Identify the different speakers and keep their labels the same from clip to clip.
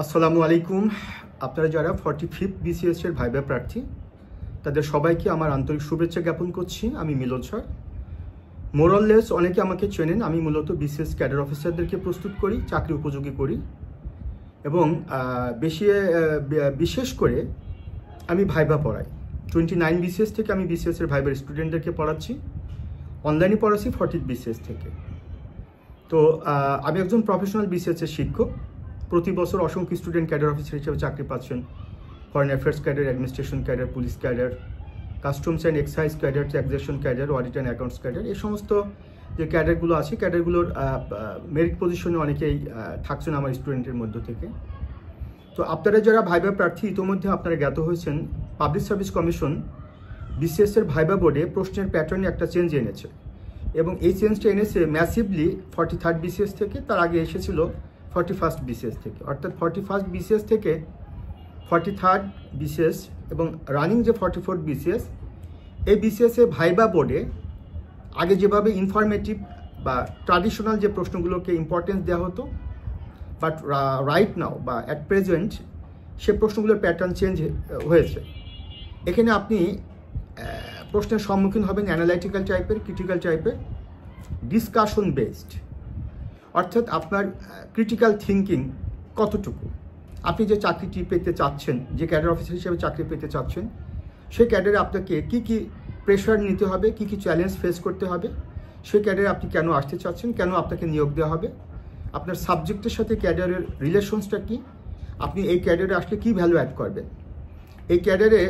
Speaker 1: আসসালামু আলাইকুম। আপনারা যারা 45th BCS এর ভাইবা প্রার্থী তাদের সবাইকে আমার আন্তরিক শুভেচ্ছা জ্ঞাপন করছি। আমি মিলন স্যার। মোরাললেস অনেকে আমাকে চেনেন। আমি মূলত BCS ক্যাডার অফিসারদেরকে প্রস্তুত করি, চাকরি উপযোগী করি এবং বিশেষ করে আমি ভাইবা পড়াই। 29 BCS থেকে আমি BCS এর ভাইবার স্টুডেন্টদেরকে পড়াচ্ছি, অনলাইনে পড়াচ্ছি 40th BCS থেকে। তো আমি একজন প্রফেশনাল BCS এর শিক্ষক। প্রতি বছর অসংখ্য স্টুডেন্ট ক্যাডার অফিসার হিসেবে চাকরি পাচ্ছেন। Foreign affairs cadre, administration cadre, police cadre, customs and excise cadre, taxation cadre, audit and accounts cadre, এই সমস্ত যে ক্যাডারগুলো আছে, ক্যাডারগুলোর মেরিট পজিশনে অনেকেই থাকছেন আমার স্টুডেন্টের মধ্য থেকে। তো আপনারা যারা ভাইবা প্রার্থী, ইতিমধ্যে আপনারা জ্ঞাত হয়েছেন পাবলিক সার্ভিস কমিশন BCS এর ভাইবা বোর্ডে প্রশ্নের প্যাটার্নে একটা চেঞ্জ এনেছে এবং এই চেঞ্জটা এনেছে ম্যাসিভলি 43rd BCS থেকে। তার আগে এসেছিল 41st BCS থেকে, অর্থাৎ 41st BCS থেকে 43rd BCS এবং রানিং যে 44th BCS, এই BCS এ ভাইবা বোর্ডে আগে যেভাবে ইনফরমেটিভ বা ট্র্যাডিশনাল যে প্রশ্নগুলোকে ইম্পর্টেন্স দেওয়া হতো, বাট রাইট নাও বা অ্যাট প্রেজেন্ট সে প্রশ্নগুলোর প্যাটার্ন চেঞ্জ হয়েছে। এখানে আপনি প্রশ্নের সম্মুখীন হবেন অ্যানালাইটিক্যাল টাইপের, ক্রিটিক্যাল টাইপের, ডিসকাশন বেসড, অর্থাৎ আপনার ক্রিটিক্যাল থিঙ্কিং কতটুকু, আপনি যে চাকরিটি পেতে চাচ্ছেন, যে ক্যাডার অফিসার হিসেবে চাকরি পেতে চাচ্ছেন, সেই ক্যাডারে আপনাকে কি কি প্রেশার নিতে হবে, কি কি চ্যালেঞ্জ ফেস করতে হবে, সেই ক্যাডারে আপনি কেন আসতে চাচ্ছেন, কেন আপনাকে নিয়োগ দেওয়া হবে, আপনার সাবজেক্টের সাথে ক্যাডারের রিলেশনসটা কি, আপনি এই ক্যাডারে আসলে কি ভ্যালু অ্যাড করবেন, এই ক্যাডারে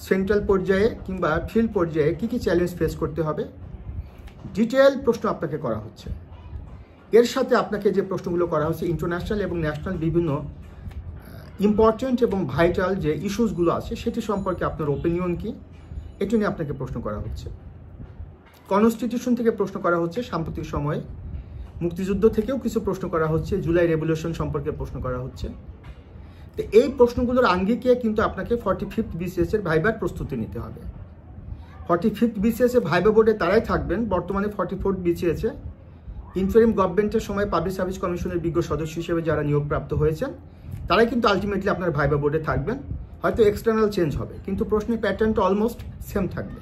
Speaker 1: সেন্ট্রাল পর্যায়ে কিংবা ফিল্ড পর্যায়ে কি কি চ্যালেঞ্জ ফেস করতে হবে, ডিটেল প্রশ্ন আপনাকে করা হচ্ছে। এর সাথে আপনাকে যে প্রশ্নগুলো করা হচ্ছে ইন্টারন্যাশনাল এবং ন্যাশনাল বিভিন্ন ইম্পর্টেন্ট এবং ভাইটাল যে ইস্যুসগুলো আছে সেটি সম্পর্কে আপনার ওপিনিয়ন কি, এটি নিয়ে আপনাকে প্রশ্ন করা হচ্ছে। কনস্টিটিউশন থেকে প্রশ্ন করা হচ্ছে, সাম্প্রতিক সময়ে মুক্তিযুদ্ধ থেকেও কিছু প্রশ্ন করা হচ্ছে, জুলাই রেভলিউশন সম্পর্কে প্রশ্ন করা হচ্ছে। তো এই প্রশ্নগুলোর আঙ্গিকে কিন্তু আপনাকে 45th BCS এর ভাইবার প্রস্তুতি নিতে হবে। 45th BCS এর ভাইবা বোর্ডে তারাই থাকবেন বর্তমানে 44th BCS এ ইন্টারিম গভর্নমেন্টের সময় পাবলিক সার্ভিস কমিশনের বিজ্ঞ সদস্য হিসেবে যারা নিয়োগপ্রাপ্ত হয়েছেন তারাই কিন্তু আলটিমেটলি আপনার ভাইবা বোর্ডে থাকবেন। হয়তো এক্সটার্নাল চেঞ্জ হবে কিন্তু প্রশ্নের প্যাটার্নটা অলমোস্ট সেম থাকবে।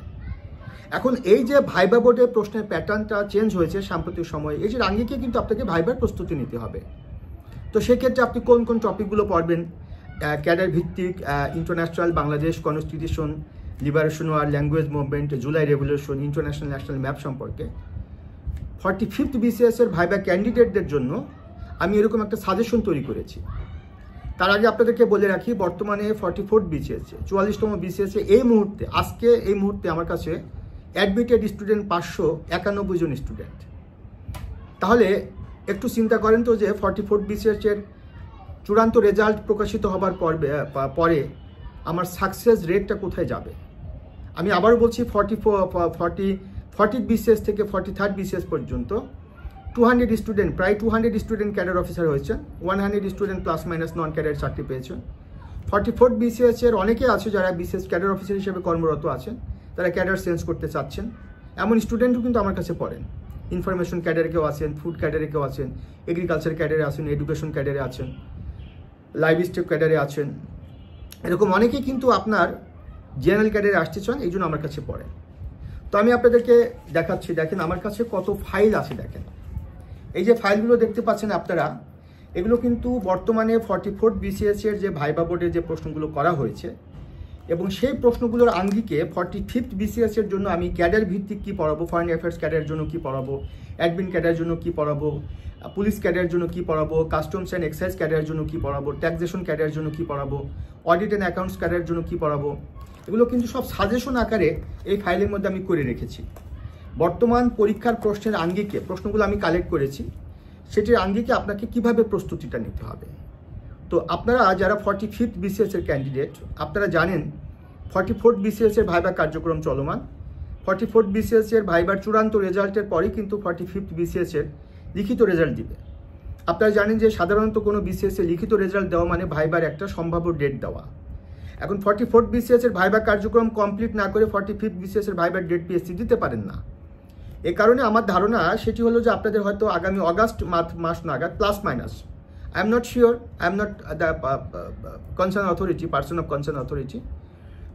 Speaker 1: এখন এই যে ভাইবা বোর্ডে প্রশ্নের প্যাটার্নটা চেঞ্জ হয়েছে সাম্প্রতিক সময়ে, এই যে আঙ্গিকে কিন্তু আপনাকে ভাইবার প্রস্তুতি নিতে হবে। তো সেক্ষেত্রে আপনি কোন কোন টপিকগুলো পড়বেন, ক্যাডার ভিত্তিক, international, Bangladesh, constitution, liberation war, language movement, July revolution, international national map সম্পর্কে 45th BCS এর ভাইবা ক্যান্ডিডেটদের জন্য আমি এরকম একটা সাজেশন তৈরি করেছি। তার আগে আপনাদেরকে বলে রাখি, বর্তমানে 44th BCS 44তম BCS এই মুহূর্তে, আজকে এই মুহূর্তে আমার কাছে অ্যাডমিটেড স্টুডেন্ট 591 জন স্টুডেন্ট। তাহলে একটু চিন্তা করেন তো যে 44th BCS এর চূড়ান্ত রেজাল্ট প্রকাশিত হবার পরে আমার সাকসেস রেটটা কোথায় যাবে। আমি আবারও বলছি 40th BCS থেকে 43rd BCS পর্যন্ত 200 স্টুডেন্ট, প্রায় 200 স্টুডেন্ট ক্যাডার অফিসার হয়েছেন, 100 student plus minus non cadre চাকরি পেয়েছেন। 44th BCS এর অনেকে আছে যারা BCS ক্যাডার অফিসার হিসেবে কর্মরত আছেন, তারা ক্যাডার চেঞ্জ করতে চাচ্ছেন, এমন স্টুডেন্টও কিন্তু আমার কাছে পড়েন। ইনফরমেশন ক্যাডারে কেউ আছেন, ফুড ক্যাডারে কেউ আছেন, এগ্রিকালচার ক্যাডারে আছেন, এডুকেশন ক্যাডারে আছেন, লাইভ স্টক ক্যাডারে আছেন, এরকম অনেকেই কিন্তু আপনার জেনারেল ক্যাডারে আসতে চান, এই জন্য আমার কাছে পড়েন। তো আমি আপনাদেরকে দেখাচ্ছি, দেখেন আমার কাছে কত ফাইল আছে। দেখেন এই যে ফাইলগুলো দেখতে পাচ্ছেন আপনারা, এগুলো কিন্তু বর্তমানে 44th BCS এর যে ভাইবা বোর্ডের যে প্রশ্নগুলো করা হয়েছে এবং সেই প্রশ্নগুলোর আঙ্গিকে 45th BCS এর জন্য আমি ক্যাডার ভিত্তিক কী পড়াবো, ফরেন অ্যাফেয়ার্স ক্যাডারের জন্য কী পড়াবো, অ্যাডমিন ক্যাডারের জন্য কী পড়াবো, পুলিশ ক্যাডারের জন্য কী পড়াবো, কাস্টমস অ্যান্ড এক্সাইজ ক্যাডারের জন্য কী পড়াবো, ট্যাক্সেশন ক্যাডারের জন্য কী পড়াবো, অডিট অ্যান্ড অ্যাকাউন্টস ক্যাডারের জন্য কী পড়াবো, এগুলো কিন্তু সব সাজেশন আকারে এই ফাইলের মধ্যে আমি করে রেখেছি। বর্তমান পরীক্ষার প্রশ্নের আঙ্গিকে প্রশ্নগুলো আমি কালেক্ট করেছি, সেটির আঙ্গিকে আপনাকে কিভাবে প্রস্তুতিটা নিতে হবে। তো আপনারা যারা 45th BCS এর ক্যান্ডিডেট, আপনারা জানেন 44th BCS এর ভাইবা কার্যক্রম চলমান। 44th BCS এর ভাইবার চূড়ান্ত রেজাল্টের পরেই কিন্তু 45th BCS এর লিখিত রেজাল্ট দিবে। আপনারা জানেন যে সাধারণত কোনো BCS এর লিখিত রেজাল্ট দেওয়া মানে ভাইবার একটা সম্ভাব্য ডেট দেওয়া। এখন 44th BCS এর ভাইবা কার্যক্রম কমপ্লিট না করে 45th BCS এর ভাইবার ডেট PSC দিতে পারেন না। এ কারণে আমার ধারণা সেটি হলো যে আপনাদের হয়তো আগামী অগাস্ট মাস নাগাদ plus minus I am not sure, I am not the concern authority, person of concern authority.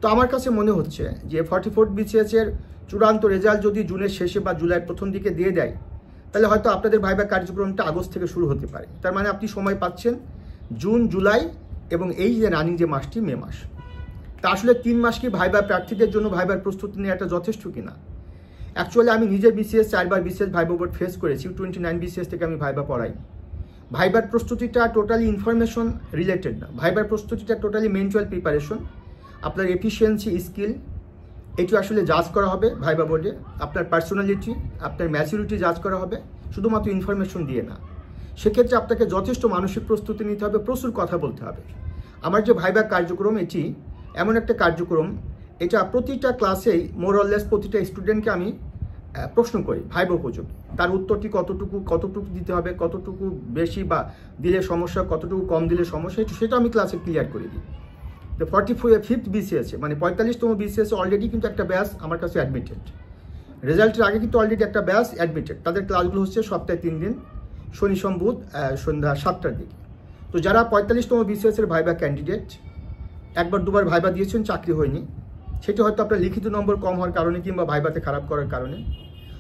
Speaker 1: তো আমার কাছে মনে হচ্ছে যে 44 BCS-এর চূড়ান্ত রেজাল্ট যদি জুনের শেষে বা জুলাইয়ের প্রথম দিকে দিয়ে দেয়, তাহলে হয়তো আপনাদের ভাইবা কার্যক্রমটা আগস্ট থেকে শুরু হতে পারে। তার মানে আপনি সময় পাচ্ছেন জুন, জুলাই এবং এই যে রানিং যে মাসটি, মে মাস। তা আসলে 3 মাস কি ভাইবা প্রার্থীদের জন্য ভাইবার প্রস্তুতি নেওয়াটা যথেষ্ট কিনা? অ্যাকচুয়ালি আমি নিজে BCS 4 বার BCS ভাইবা বোর্ড ফেস করেছি। 29 BCS থেকে আমি ভাইবা পড়াই। ভাইবার প্রস্তুতিটা টোটালি ইনফরমেশন রিলেটেড না, ভাইবার প্রস্তুতিটা টোটালি মেন্টাল প্রিপারেশন। আপনার এফিসিয়েন্সি, স্কিল, এটি আসলে জাজ করা হবে ভাইবা বোর্ডে। আপনার পার্সোনালিটি, আপনার ম্যাচুরিটি জাজ করা হবে, শুধুমাত্র ইনফরমেশন দিয়ে না। সেক্ষেত্রে আপনাকে যথেষ্ট মানসিক প্রস্তুতি নিতে হবে, প্রচুর কথা বলতে হবে। আমার যে ভাইবা কার্যক্রম, এটি এমন একটা কার্যক্রম, এটা প্রতিটা ক্লাসেই মোরলেস প্রতিটা স্টুডেন্টকে আমি প্রশ্ন করি ভাইবা উপযোগী। তার উত্তরটি কতটুকু দিতে হবে, কতটুকু বেশি বা দিলে সমস্যা, কতটুকু কম দিলে সমস্যা, সেটা আমি ক্লাসে ক্লিয়ার করে দিই। তো 45th BCS-এ মানে 45তম BCS-এ অলরেডি কিন্তু একটা ব্যাচ আমার কাছে অ্যাডমিটেড। রেজাল্টের আগে কিন্তু অলরেডি একটা ব্যাচ অ্যাডমিটেড। তাদের ক্লাসগুলো হচ্ছে সপ্তাহে 3 দিন, শনি সোম বুধ সন্ধ্যা 7টার দিকে। তো যারা 45তম BCS-এর ভাইবা ক্যান্ডিডেট, একবার দুবার ভাইবা দিয়েছেন, চাকরি হয়নি, সেটা হয়তো আপনার লিখিত নম্বর কম হওয়ার কারণে কিংবা ভাইবাতে খারাপ করার কারণে।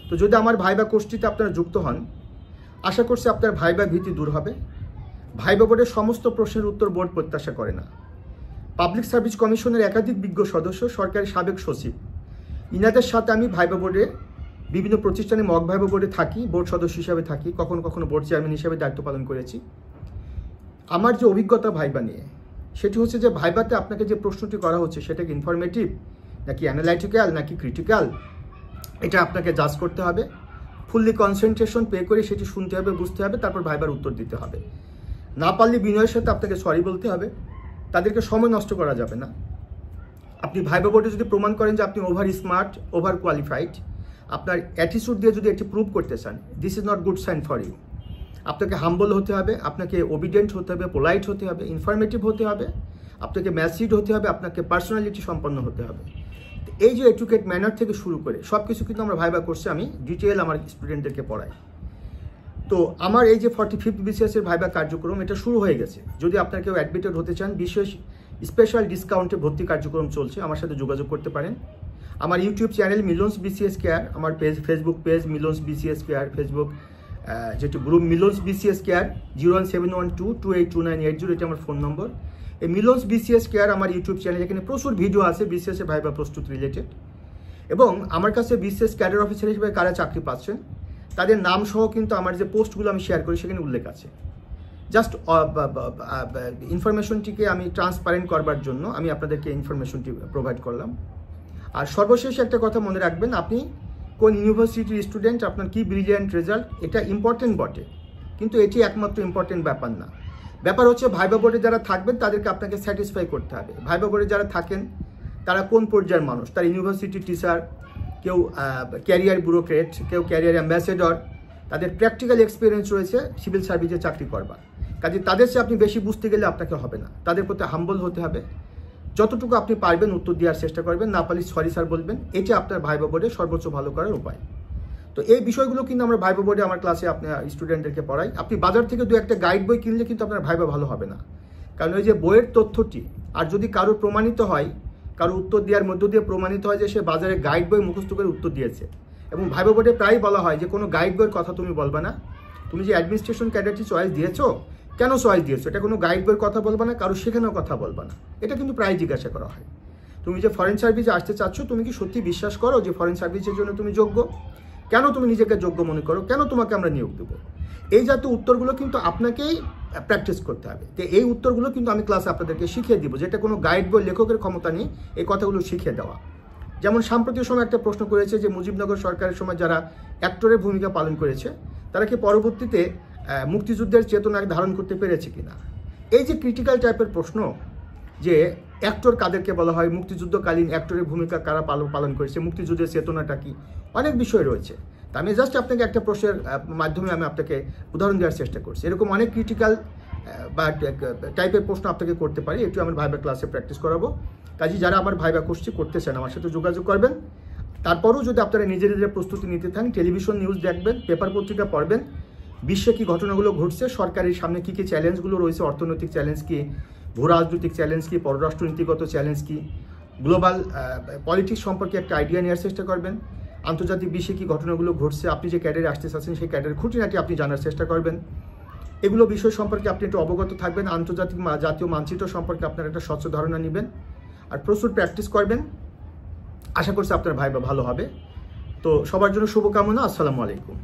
Speaker 1: তো যদি আমার ভাইবা কোর্সটিতে আপনারা যুক্ত হন, আশা করছি আপনার ভাইবা ভীতি দূর হবে। ভাইবা বোর্ডের সমস্ত প্রশ্নের উত্তর বোর্ড প্রত্যাশা করে না। পাবলিক সার্ভিস কমিশনের একাধিক বিজ্ঞ সদস্য, সরকারের সাবেক সচিব, ইনাদের সাথে আমি ভাইবা বোর্ডে বিভিন্ন প্রতিষ্ঠানে মক ভাইবা বোর্ডে থাকি, বোর্ড সদস্য হিসাবে থাকি, কখনো কখনো বোর্ড চেয়ারম্যান হিসাবে দায়িত্ব পালন করেছি। আমার যে অভিজ্ঞতা ভাইবা নিয়ে, সেটি হচ্ছে যে ভাইবাতে আপনাকে যে প্রশ্নটি করা হচ্ছে সেটা কি ইনফরমেটিভ নাকি অ্যানালাইটিক্যাল নাকি ক্রিটিক্যাল, এটা আপনাকে জাজ করতে হবে। ফুললি কনসেন্ট্রেশন পে করে সেটি শুনতে হবে, বুঝতে হবে, তারপর ভাইবার উত্তর দিতে হবে। না পারলে বিনয়ের সাথে আপনাকে সরি বলতে হবে, তাদেরকে সময় নষ্ট করা যাবে না। আপনি ভাইবা বোর্ডে যদি প্রমাণ করেন যে আপনি ওভার স্মার্ট, ওভার কোয়ালিফাইড, আপনার অ্যাটিটিউড দিয়ে যদি এটি প্রুভ করতে চান, this is not good sign for you. আপনাকে হাম্বল হতে হবে, আপনাকে ওবিডেন্ট হতে হবে, পোলাইট হতে হবে, ইনফরমেটিভ হতে হবে, আপনাকে ম্যাচিউড হতে হবে, আপনাকে পার্সোনালিটি সম্পন্ন হতে হবে। এই যে এডুকেট ম্যানার থেকে শুরু করে সব কিছু কিন্তু আমরা ভাইবা কোর্সে আমি ডিটেল আমার স্টুডেন্টদেরকে পড়াই। তো আমার এই যে 45th BCS-এর ভাইবা কার্যক্রম, এটা শুরু হয়ে গেছে। যদি আপনার কেউ অ্যাডমিটেড হতে চান, বিশেষ স্পেশাল ডিসকাউন্টে ভর্তি কার্যক্রম চলছে, আমার সাথে যোগাযোগ করতে পারেন। আমার YouTube channel Milon's BCS care, আমার page, Facebook page Milon's BCS care, Facebook যেটি গ্রুপ মিলনস BCS কেয়ার, 01712282980, এটা আমার ফোন নম্বর। এই মিলনস BCS কেয়ার আমার ইউটিউব চ্যানেল, এখানে প্রচুর ভিডিও আছে BCS-এর ভাইবা প্রস্তুত রিলেটেড। এবং আমার কাছে BCS ক্যাডার অফিসার হিসেবে কারা চাকরি পাচ্ছেন, তাদের নাম সহ কিন্তু আমার যে পোস্টগুলো আমি শেয়ার করি সেখানে উল্লেখ আছে। জাস্ট ইনফরমেশনটিকে আমি ট্রান্সপারেন্ট করবার জন্য আমি আপনাদেরকে ইনফরমেশনটি প্রোভাইড করলাম। আর সর্বশেষ একটা কথা মনে রাখবেন, আপনি কোন ইউনিভার্সিটির স্টুডেন্ট, আপনার কি ব্রিলিয়ান্ট রেজাল্ট, এটা ইম্পর্টেন্ট বটে, কিন্তু এটি একমাত্র ইম্পর্টেন্ট ব্যাপার না। ব্যাপার হচ্ছে ভাইবা বোর্ডে যারা থাকবেন তাদেরকে আপনাকে স্যাটিসফাই করতে হবে। ভাইবা বোর্ডে যারা থাকেন তারা কোন পর্যায়ের মানুষ, তার ইউনিভার্সিটির টিচার, কেউ ক্যারিয়ার ব্যুরোক্রেট, কেউ ক্যারিয়ার অ্যাম্বাসেডর, তাদের প্র্যাকটিক্যাল এক্সপিরিয়েন্স রয়েছে সিভিল সার্ভিসে চাকরি করবার। কাজে তাদের চেয়ে আপনি বেশি বুঝতে গেলে আপনাকে হবে না, তাদের প্রতি হাম্বল হতে হবে। যতটুকু আপনি পারবেন উত্তর দেওয়ার চেষ্টা করবেন, না পারলে সরি স্যার বলবেন। এটি আপনার ভাইবা বোর্ডে সর্বোচ্চ ভালো করার উপায়। তো এই বিষয়গুলো কিন্তু আমরা ভাইবা বোর্ডে আমার ক্লাসে আপনার স্টুডেন্টদেরকে পড়াই। আপনি বাজার থেকে দু একটা গাইড বই কিনলে কিন্তু আপনার ভাইবা ভালো হবে না, কারণ ওই যে বইয়ের তথ্যটি আর যদি কারো প্রমাণিত হয়, কারো উত্তর দেওয়ার মধ্য দিয়ে প্রমাণিত হয় যে সে বাজারে গাইড বই মুখস্থ করে উত্তর দিয়েছে, এবং ভাইবা বোর্ডে প্রায় বলা হয় যে কোনো গাইড বইয়ের কথা তুমি বলবা না, তুমি যে অ্যাডমিনিস্ট্রেশন ক্যাডারটি চয়েস দিয়েছো, কেন চয়েস দিয়েছো, এটা কোনো গাইড বইয়ের কথা বলবা না, কারো শেখানোর কথা বলবা না। এটা কিন্তু প্রায় জিজ্ঞাসা করা হয়। তুমি যে ফরেন সার্ভিসে আসতে চাচ্ছ, তুমি কি সত্যি বিশ্বাস করো যে ফরেন সার্ভিসের জন্য তুমি যোগ্য? কেন তুমি নিজেকে যোগ্য মনে করো? কেন তোমাকে আমরা নিয়োগ দেবো? এই জাতীয় উত্তরগুলো কিন্তু আপনাকেই প্র্যাকটিস করতে হবে। তো এই উত্তরগুলো কিন্তু আমি ক্লাসে আপনাদেরকে শিখিয়ে দিব, যেটা কোনো গাইড বই লেখকের ক্ষমতা নেই এই কথাগুলো শিখিয়ে দেওয়া। যেমন সাম্প্রতিক সময় একটা প্রশ্ন করেছে যে মুজিবনগর সরকারের সময় যারা অ্যাক্টরের ভূমিকা পালন করেছে তারা কি পরবর্তীতে মুক্তিযুদ্ধের চেতনা ধারণ করতে পেরেছে কিনা। এই যে ক্রিটিক্যাল টাইপের প্রশ্ন, যে অ্যাক্টর কাদেরকে বলা হয়, মুক্তিযুদ্ধকালীন অ্যাক্টরের ভূমিকা কারা পালন করেছে, মুক্তিযুদ্ধের চেতনাটা কি, অনেক বিষয় রয়েছে। তা আমি জাস্ট আপনাকে একটা প্রশ্নের মাধ্যমে আমি আপনাকে উদাহরণ দেওয়ার চেষ্টা করছি। এরকম অনেক ক্রিটিক্যাল বা টাইপের প্রশ্ন আপনাকে করতে পারি, একটু আমার ভাইবা ক্লাসে প্র্যাকটিস করাবো। কাজে যারা আমার ভাইবা কোর্সটি করতে চান আমার সাথে যোগাযোগ করবেন। তারপরেও যদি আপনারা নিজেদের প্রস্তুতি নিতে থাকেন, টেলিভিশন নিউজ দেখবেন, পেপার পত্রিকা পড়বেন, বিশ্বে কী ঘটনাগুলো ঘটছে, সরকারের সামনে কী কী চ্যালেঞ্জগুলো রয়েছে, অর্থনৈতিক চ্যালেঞ্জ কী, ভূ রাজনৈতিক চ্যালেঞ্জ কী, পররাষ্ট্রনীতিগত চ্যালেঞ্জ কী, গ্লোবাল পলিটিক্স সম্পর্কে একটা আইডিয়া নেওয়ার চেষ্টা করবেন। আন্তর্জাতিক বিশ্বে কী ঘটনাগুলো ঘটছে, আপনি যে ক্যাডারে আসতে চাচ্ছেন সেই ক্যাডারের খুঁটিনাটি আপনি জানার চেষ্টা করবেন। এগুলো বিষয় সম্পর্কে আপনি একটু অবগত থাকবেন। আন্তর্জাতিক জাতীয় মানচিত্র সম্পর্কে আপনার একটা স্বচ্ছ ধারণা নেবেন আর প্রচুর প্র্যাকটিস করবেন। আশা করছি আপনার ভাইবা ভালো হবে। তো সবার জন্য শুভকামনা। আসসালামু আলাইকুম।